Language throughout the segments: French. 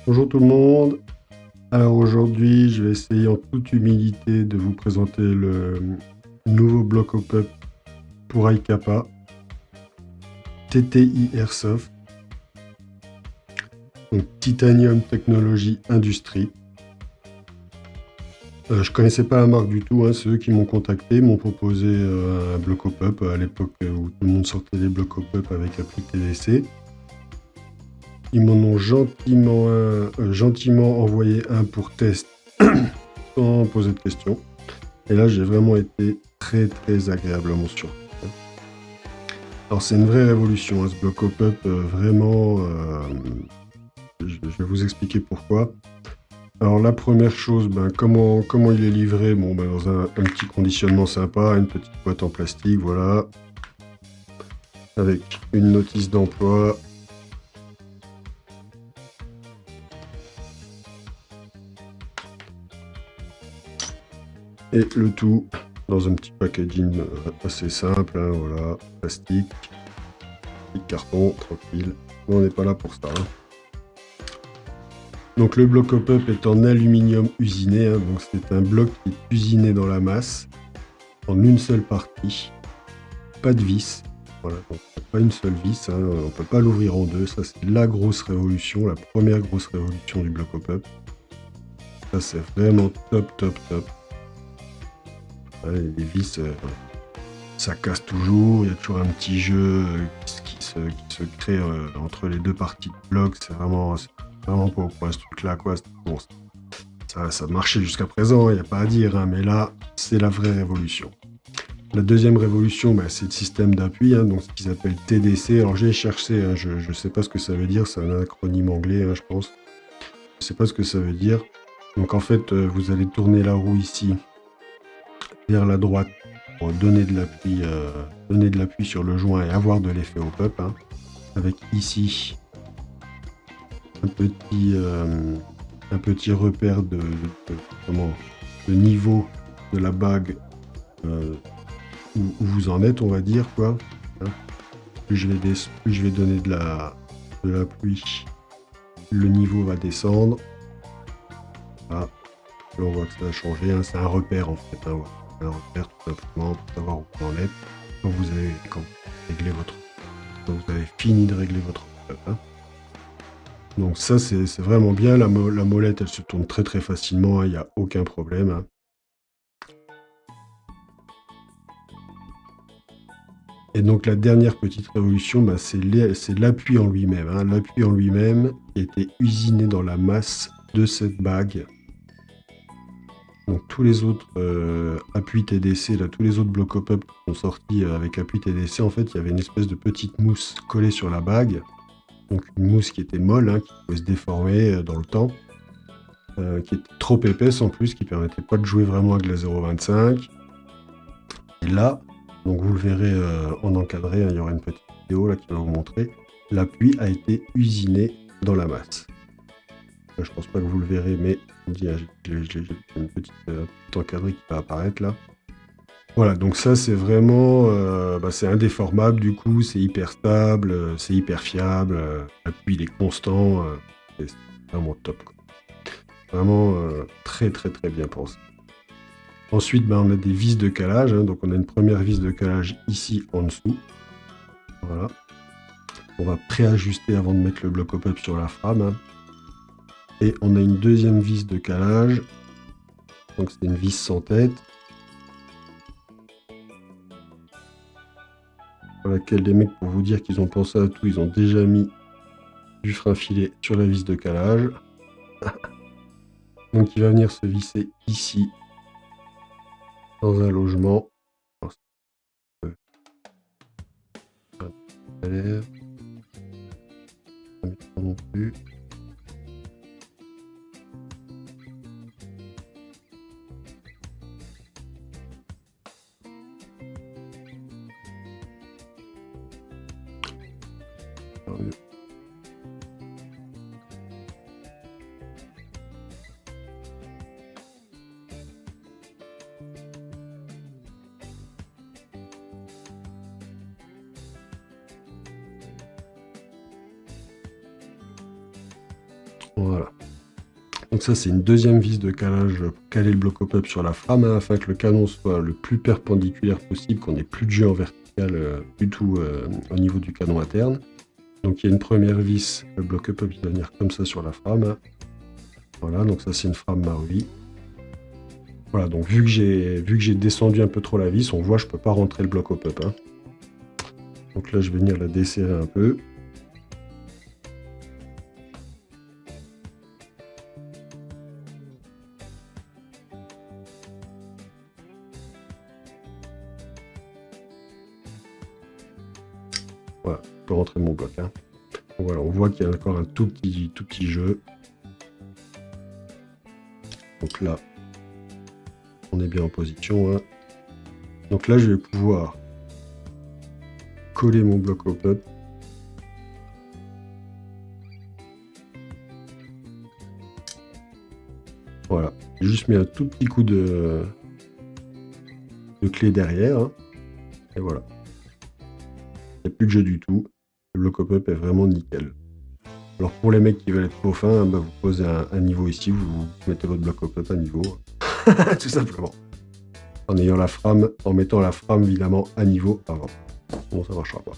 Bonjour tout le monde. Alors aujourd'hui, je vais essayer en toute humilité de vous présenter le nouveau bloc pop pour iCappa, TTI Airsoft, donc Titanium Technology Industrie. Je connaissais pas la marque du tout, hein. Ceux qui m'ont contacté m'ont proposé un bloc pop à l'époque où tout le monde sortait des blocs pop avec appli TDC. Ils m'en ont gentiment envoyé un pour test sans poser de questions. Et là, j'ai vraiment été très agréablement surpris. Alors, c'est une vraie révolution, hein, ce bloc pop, vraiment. Je vais vous expliquer pourquoi. Alors, la première chose, comment il est livré? Bon, dans un petit conditionnement sympa, une petite boîte en plastique, voilà, avec une notice d'emploi. Et le tout dans un petit packaging assez simple, hein, voilà, plastique, petit carton, tranquille. On n'est pas là pour ça. Hein. Donc le bloc pop est en aluminium usiné, hein, donc c'est un bloc qui est usiné dans la masse, en une seule partie, pas de vis. Voilà, donc pas une seule vis, hein, on peut pas l'ouvrir en deux, ça c'est la grosse révolution, la première grosse révolution du bloc pop. Ça c'est vraiment top. Les vis, ça casse toujours, il y a toujours un petit jeu qui se crée entre les deux parties de bloc, c'est vraiment pas au point ce truc-là, quoi. Bon, ça marchait jusqu'à présent, il n'y a pas à dire, hein, mais là, c'est la vraie révolution. La deuxième révolution, c'est le système d'appui, hein, donc ce qu'ils appellent TDC. Alors j'ai cherché, hein, je ne sais pas ce que ça veut dire, c'est un acronyme anglais, hein, je pense. Je ne sais pas ce que ça veut dire. Donc en fait, vous allez tourner la roue ici vers la droite pour donner de l'appui sur le joint et avoir de l'effet au pop, hein, avec ici un petit repère de niveau de la bague où vous en êtes, on va dire, quoi. Hein. Plus je vais donner de l'appui, le niveau va descendre. Voilà. Là, on voit que ça a changé, hein. C'est un repère en fait. Hein. Un repère tout simplement pour savoir où vous en êtes quand vous avez fini de régler votre pop. Hein. Donc ça, c'est vraiment bien. La molette, elle se tourne très facilement. Il n'y a aucun problème. Hein. Et donc la dernière petite révolution, c'est l'appui en lui-même. Hein. L'appui en lui-même qui a été usiné dans la masse de cette bague. Donc tous les autres appuis TDC, là, tous les autres blocs pop qui sont sortis avec appui TDC, en fait, il y avait une espèce de petite mousse collée sur la bague. Donc une mousse qui était molle, hein, qui pouvait se déformer dans le temps, qui était trop épaisse en plus, qui permettait pas de jouer vraiment avec la 0,25. Et là, donc vous le verrez en encadré, hein, il y aura une petite vidéo là qui va vous montrer, l'appui a été usiné dans la masse. Là, je pense pas que vous le verrez, mais j'ai une petite encadré qui va apparaître là. Voilà, donc ça c'est vraiment, c'est indéformable du coup, c'est hyper stable, c'est hyper fiable, l'appui il est constant, c'est vraiment top, quoi. Vraiment très bien pensé. Ensuite, on a des vis de calage, hein, donc on a une première vis de calage ici en dessous. Voilà. On va préajuster avant de mettre le bloc pop sur la frame. Hein. Et on a une deuxième vis de calage, donc c'est une vis sans tête. Pour laquelle les mecs, pour vous dire qu'ils ont pensé à tout, ils ont déjà mis du frein filet sur la vis de calage. Donc il va venir se visser ici, dans un logement. Non plus. Voilà. Donc ça, c'est une deuxième vis de calage pour caler le bloc up sur la frame, hein, afin que le canon soit le plus perpendiculaire possible, qu'on n'ait plus de jeu en vertical du tout au niveau du canon interne. Donc il y a une première vis, le bloc up il va venir comme ça sur la frame. Hein. Voilà, donc ça c'est une frame Marui. Voilà, donc vu que j'ai descendu un peu trop la vis, on voit je peux pas rentrer le bloc up. Hein. Donc là je vais venir la desserrer un peu. Voilà, je peux rentrer mon bloc. Hein. Donc voilà, on voit qu'il y a encore un tout petit jeu. Donc là, on est bien en position. Hein. Donc là, je vais pouvoir coller mon bloc au pop. Voilà, j'ai juste mis un tout petit coup de clé derrière. Hein. Et voilà. Il n'y a plus de jeu du tout. Le bloc au pop est vraiment nickel. Alors pour les mecs qui veulent être trop fins, bah vous posez un niveau ici, vous mettez votre bloc up à niveau, tout simplement. En ayant la frame, en mettant la frame évidemment à niveau avant. Bon, ça marchera pas.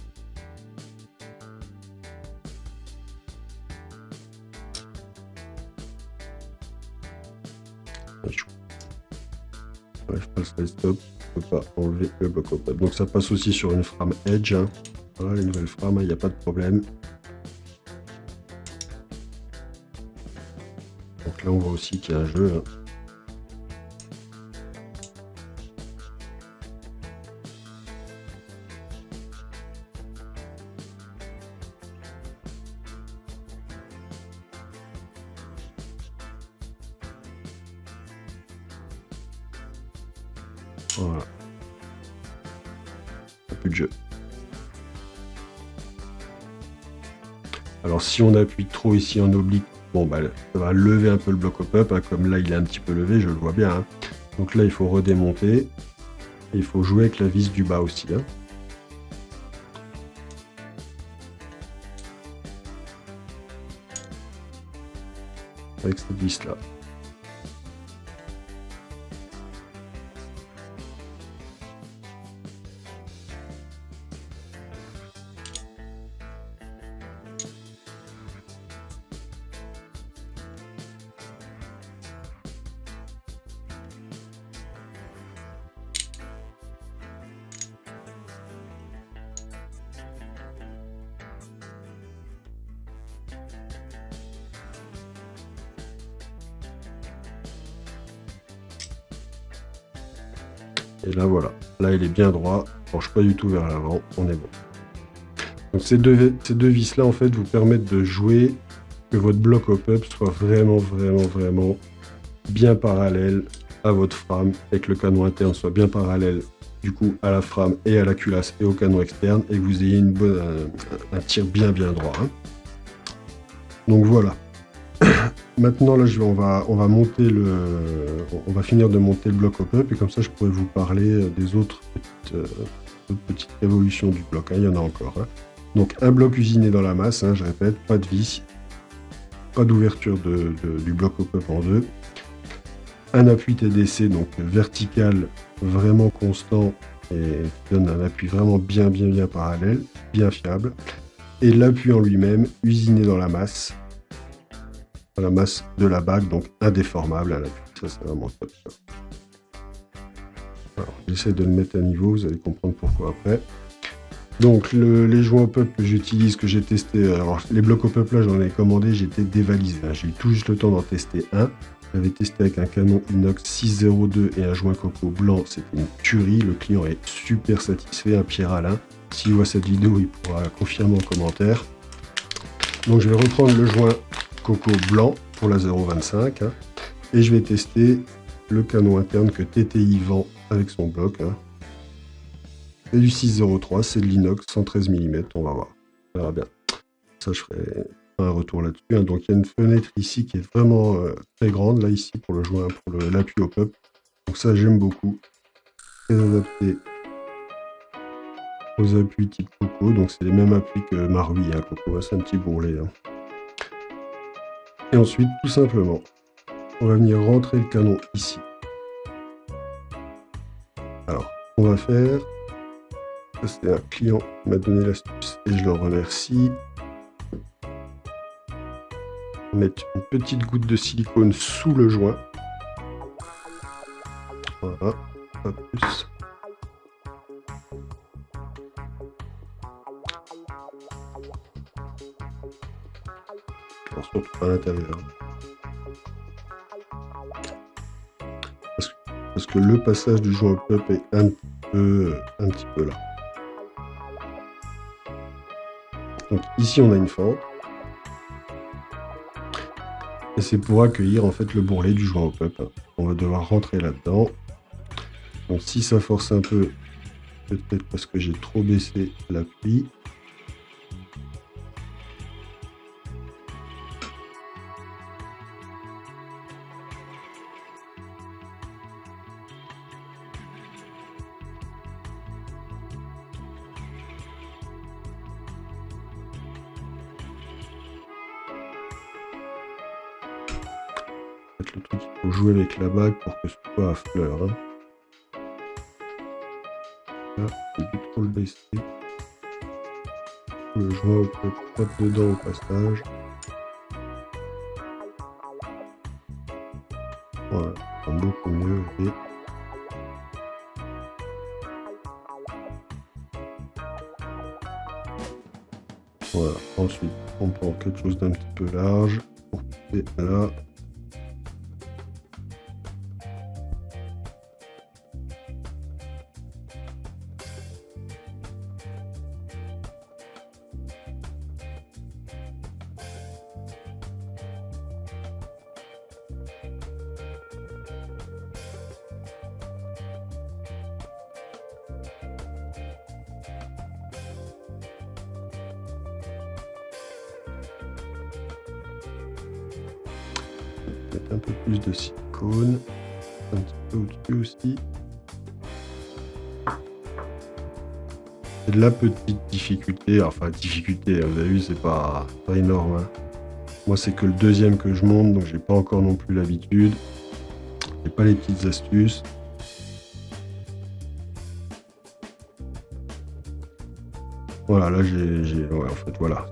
Ouais, je passe le stop, je peux pas enlever le bloc up. Donc ça passe aussi sur une frame Edge. Hein. Voilà, les nouvelles frames, il n'y a pas de problème. Donc là, on voit aussi qu'il y a un jeu. Hein. Voilà. Il n'y a plus de jeu. Alors si on appuie trop ici en oblique, bon bah ça va lever un peu le bloc up, hein, comme là il est un petit peu levé, je le vois bien. Hein. Donc là il faut redémonter, et il faut jouer avec la vis du bas aussi. Hein. Avec cette vis là. Et là voilà, là il est bien droit, il ne penche pas du tout vers l'avant, on est bon. Donc ces deux vis là en fait vous permettent de jouer que votre bloc up soit vraiment bien parallèle à votre frame et que le canon interne soit bien parallèle du coup à la frame et à la culasse et au canon externe et que vous ayez un tir bien droit. Hein. Donc voilà. Maintenant là on va monter on va finir de monter le bloc up et comme ça je pourrais vous parler des autres petites évolutions du bloc. Hein. Il y en a encore. Hein. Donc un bloc usiné dans la masse, hein, je répète, pas de vis, pas d'ouverture du bloc up en deux. Un appui TDC donc vertical vraiment constant et qui donne un appui vraiment bien parallèle, bien fiable. Et l'appui en lui-même usiné dans la masse de la bague, donc indéformable à l'appui. Ça c'est vraiment top. Alors j'essaie de le mettre à niveau, vous allez comprendre pourquoi après. Donc les joints au pop que j'utilise, que j'ai testé, alors les blocs au pop là j'en ai commandé, j'ai été dévalisé. Hein. J'ai eu tout juste le temps d'en tester un. J'avais testé avec un canon inox 602 et un joint coco blanc, c'était une tuerie. Le client est super satisfait, un Pierre Alain. S'il voit cette vidéo, il pourra confirmer en commentaire. Donc je vais reprendre le joint coco blanc pour la 0,25 hein, et je vais tester le canon interne que TTI vend avec son bloc. Hein. C'est du 603, c'est de l'inox 113 mm, on va voir. On verra bien. Ça, je ferai un retour là-dessus. Hein. Donc, il y a une fenêtre ici qui est vraiment très grande, là, ici, pour le joint, pour l'appui au pop. Donc, ça, j'aime beaucoup. Très adapté aux appuis type Coco. Donc, c'est les mêmes appuis que Marui, hein, Coco. C'est un petit bourrelet. Hein. Et ensuite, tout simplement, on va venir rentrer le canon ici. Alors, on va faire... Ça, c'est un client qui m'a donné l'astuce et je le remercie. Mettre une petite goutte de silicone sous le joint. Voilà, pas plus. Alors, surtout à l'intérieur. Parce que le passage du joint au pop est un petit peu là. Donc ici on a une fente. Et c'est pour accueillir en fait le bourrelet du joint au pop. On va devoir rentrer là-dedans. Donc si ça force un peu, peut-être parce que j'ai trop baissé l'appui. Le truc, il faut jouer avec la bague pour que ce soit à fleur. Hein. Là, j'ai dû trop le baisser. Le joint au pop tape dedans au passage. Voilà, ça sent beaucoup mieux. Et... voilà, ensuite on prend quelque chose d'un petit peu large pour passer là. Mettre un peu plus de silicone, un petit peu au-dessus aussi. C'est de la petite difficulté, enfin difficulté, vous avez vu, c'est pas énorme. Hein. Moi c'est que le deuxième que je monte, donc j'ai pas encore non plus l'habitude. J'ai pas les petites astuces. Voilà, là ouais, en fait voilà.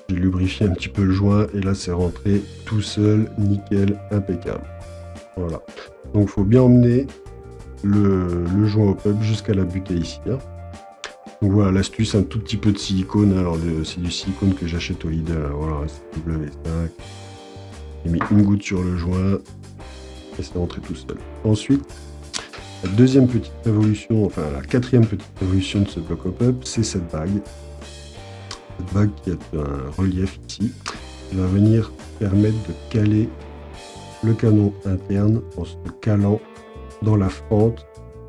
J'ai lubrifié un petit peu le joint et là c'est rentré tout seul, nickel, impeccable. Voilà. Donc il faut bien emmener le joint au pub jusqu'à la butée ici. Hein. Donc voilà, l'astuce, un tout petit peu de silicone. Alors c'est du silicone que j'achète au Lidl. Voilà, c'est W5. J'ai mis une goutte sur le joint et c'est rentré tout seul. Ensuite, la deuxième petite révolution, enfin la quatrième petite révolution de ce bloc au pub, c'est cette bague. Cette bague qui a un relief ici, qui va venir permettre de caler le canon interne en se calant dans la fente.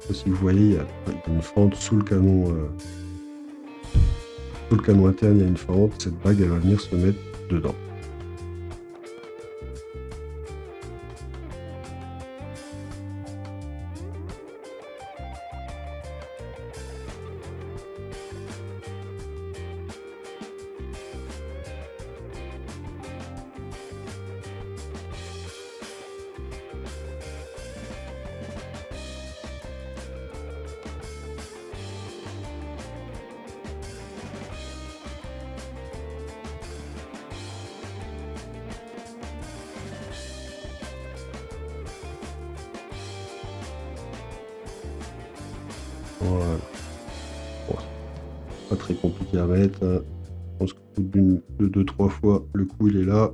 Si vous voyez, il y a une fente sous le canon. Sous le canon interne, il y a une fente. Cette bague, elle va venir se mettre dedans. Voilà. Bon, pas très compliqué à mettre. Hein. Je pense qu'au bout de 2-3 fois, le coup il est là.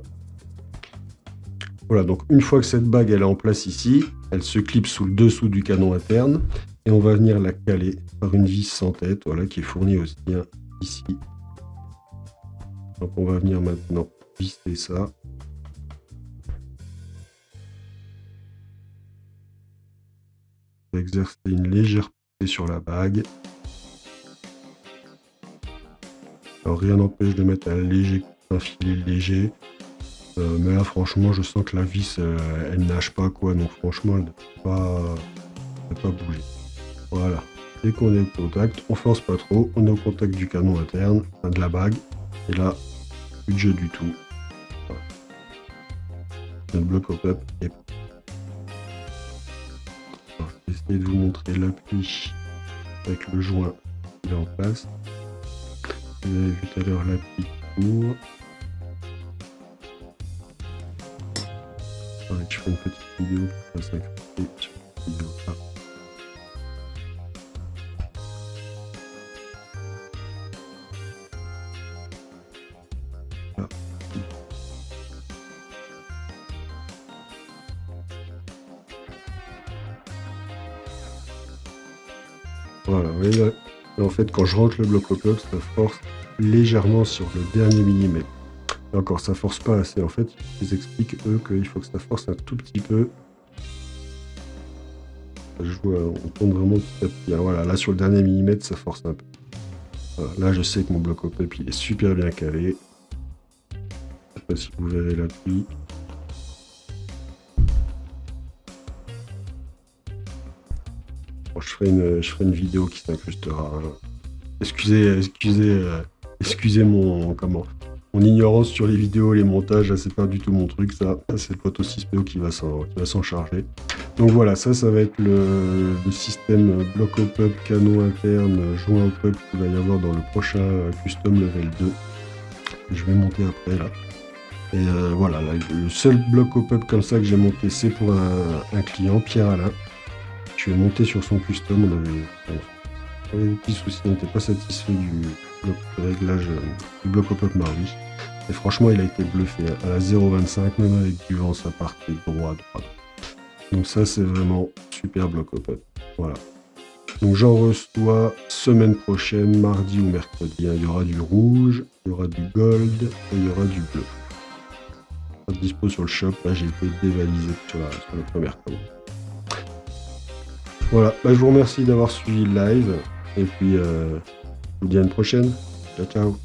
Voilà, donc une fois que cette bague elle est en place ici, elle se clipse sous le dessous du canon interne et on va venir la caler par une vis sans tête, voilà, qui est fournie aussi hein, ici. Donc on va venir maintenant visser ça. On va exercer une légère poussée sur la bague. Alors rien n'empêche de mettre un filet léger. Mais là franchement je sens que la vis elle nage pas quoi, donc franchement elle ne peut pas bouger. Voilà, dès qu'on est au contact, on force pas trop, on est au contact du canon interne, enfin de la bague, et là, plus de jeu du tout. Voilà. notre bloc pop-up est... Alors, je vais essayer de vous montrer l'appui avec le joint qui est en place. Vous avez vu tout à l'heure l'appui court. Je fais une petite vidéo pour faire s'incruster sur cette vidéo là. Voilà, vous voyez là, en fait, quand je rentre le bloc au bloc, ça force légèrement sur le dernier millimètre. Et encore, ça force pas assez. En fait, ils expliquent, eux, qu'il faut que ça force un tout petit peu. Je vois, on tourne vraiment petit à petit. Alors voilà, là, sur le dernier millimètre, ça force un peu. Voilà, là, je sais que mon bloc au pop, il est super bien calé. Je sais pas si vous verrez l'appui. Bon, je ferai une vidéo qui s'incrustera. Hein. Excusez mon ignorance sur les vidéos et les montages, là, c'est pas du tout mon truc, ça. C'est le pote aussi Spéo qui va s'en charger. Donc voilà, ça va être le système bloc au pop, canon interne, joint au pop qu'il va y avoir dans le prochain custom level 2. Je vais monter après là. Et voilà, là, le seul bloc au pop comme ça que j'ai monté, c'est pour un client, Pierre-Alain. Je vais monter sur son custom, on avait des petits soucis, on n'était pas satisfait du réglage du bloc au pop Marly. Et franchement, il a été bluffé. À la 0,25, même avec du vent, ça partait droit. Donc ça, c'est vraiment super bloc au pop. Voilà. Donc j'en reçois semaine prochaine, mardi ou mercredi. Il y aura du rouge, il y aura du gold et il y aura du bleu. Pas de dispo sur le shop. Là, j'ai été dévalisé sur la première commande. Voilà, je vous remercie d'avoir suivi le live. Et puis, je vous dis à une prochaine. Ciao, ciao.